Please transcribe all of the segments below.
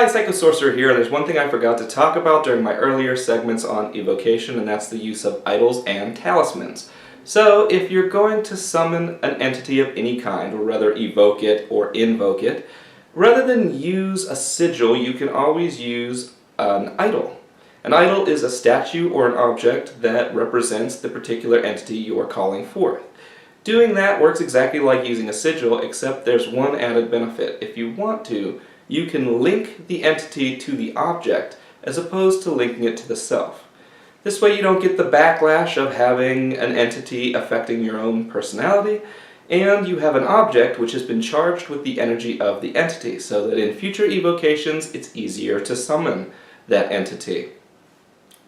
Hi, Psycho here. There's one thing I forgot to talk about during my earlier segments on evocation, and that's the use of idols and talismans. So, if you're going to summon an entity of any kind, or rather evoke it or invoke it, rather than use a sigil, you can always use an idol. An idol is a statue or an object that represents the particular entity you are calling forth. Doing that works exactly like using a sigil, except there's one added benefit. If you want to, you can link the entity to the object as opposed to linking it to the self. This way you don't get the backlash of having an entity affecting your own personality, and you have an object which has been charged with the energy of the entity, so that in future evocations it's easier to summon that entity.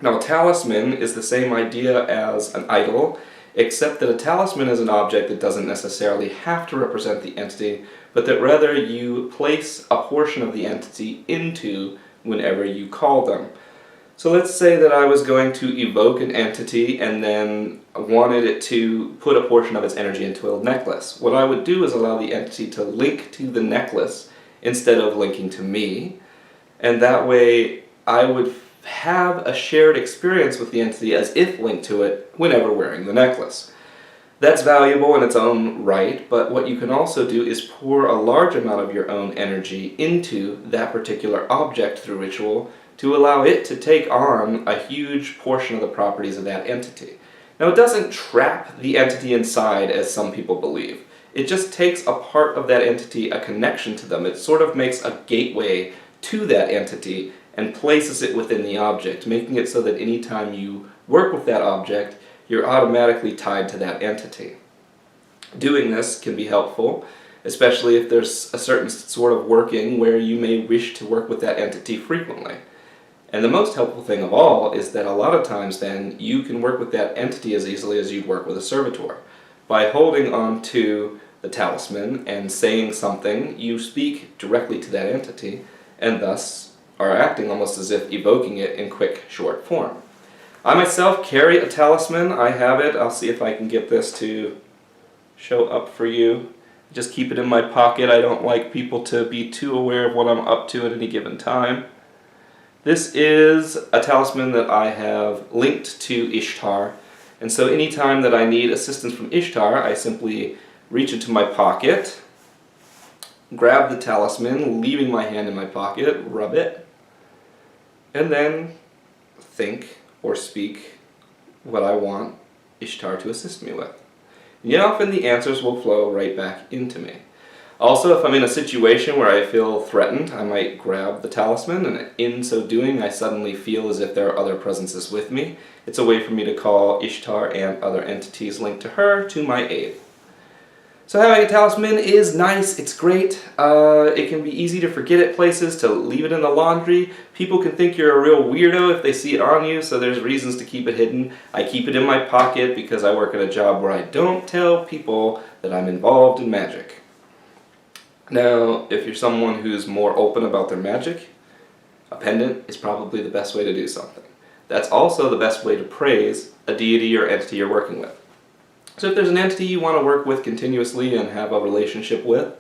Now, a talisman is the same idea as an idol, except that a talisman is an object that doesn't necessarily have to represent the entity, but that rather you place a portion of the entity into whenever you call them. So let's say that I was going to evoke an entity and then wanted it to put a portion of its energy into a necklace. What I would do is allow the entity to link to the necklace instead of linking to me, and that way I would have a shared experience with the entity as if linked to it whenever wearing the necklace. That's valuable in its own right, but what you can also do is pour a large amount of your own energy into that particular object through ritual to allow it to take on a huge portion of the properties of that entity. Now, it doesn't trap the entity inside as some people believe. It just takes a part of that entity, a connection to them. It sort of makes a gateway to that entity and places it within the object, making it so that anytime you work with that object, you're automatically tied to that entity. Doing this can be helpful, especially if there's a certain sort of working where you may wish to work with that entity frequently. And the most helpful thing of all is that a lot of times then you can work with that entity as easily as you'd work with a servitor. By holding on to the talisman and saying something, you speak directly to that entity, and thus are acting almost as if evoking it in quick, short form. I myself carry a talisman. I have it. I'll see if I can get this to show up for you. Just keep it in my pocket. I don't like people to be too aware of what I'm up to at any given time. This is a talisman that I have linked to Ishtar, and so anytime that I need assistance from Ishtar, I simply reach into my pocket, grab the talisman, leaving my hand in my pocket, rub it, and then think or speak what I want Ishtar to assist me with. And yet often the answers will flow right back into me. Also, if I'm in a situation where I feel threatened, I might grab the talisman, and in so doing I suddenly feel as if there are other presences with me. It's a way for me to call Ishtar and other entities linked to her to my aid. So having a talisman is nice, it's great. It can be easy to forget it places, to leave it in the laundry. People can think you're a real weirdo if they see it on you, so there's reasons to keep it hidden. I keep it in my pocket because I work at a job where I don't tell people that I'm involved in magic. Now, if you're someone who's more open about their magic, a pendant is probably the best way to do something. That's also the best way to praise a deity or entity you're working with. So if there's an entity you want to work with continuously and have a relationship with,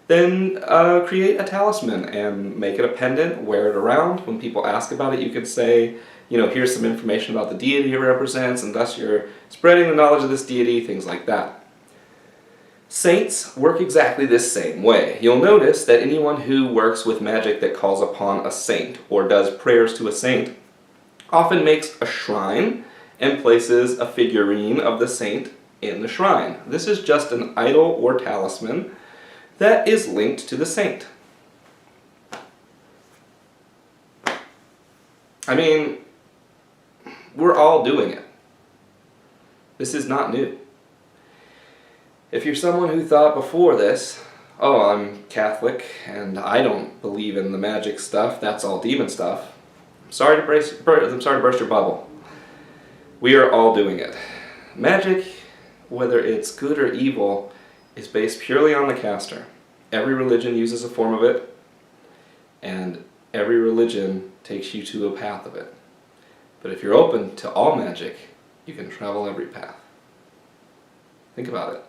then create a talisman and make it a pendant, wear it around. When people ask about it, you can say, here's some information about the deity it represents, and thus you're spreading the knowledge of this deity, things like that. Saints work exactly this same way. You'll notice that anyone who works with magic that calls upon a saint or does prayers to a saint often makes a shrine and places a figurine of the saint in the shrine. This is just an idol or talisman that is linked to the saint. I mean, we're all doing it. This is not new. If you're someone who thought before this, oh, I'm Catholic and I don't believe in the magic stuff, that's all demon stuff, I'm sorry to burst your bubble. We are all doing it. Magic, whether it's good or evil, is based purely on the caster. Every religion uses a form of it, and every religion takes you to a path of it. But if you're open to all magic, you can travel every path. Think about it.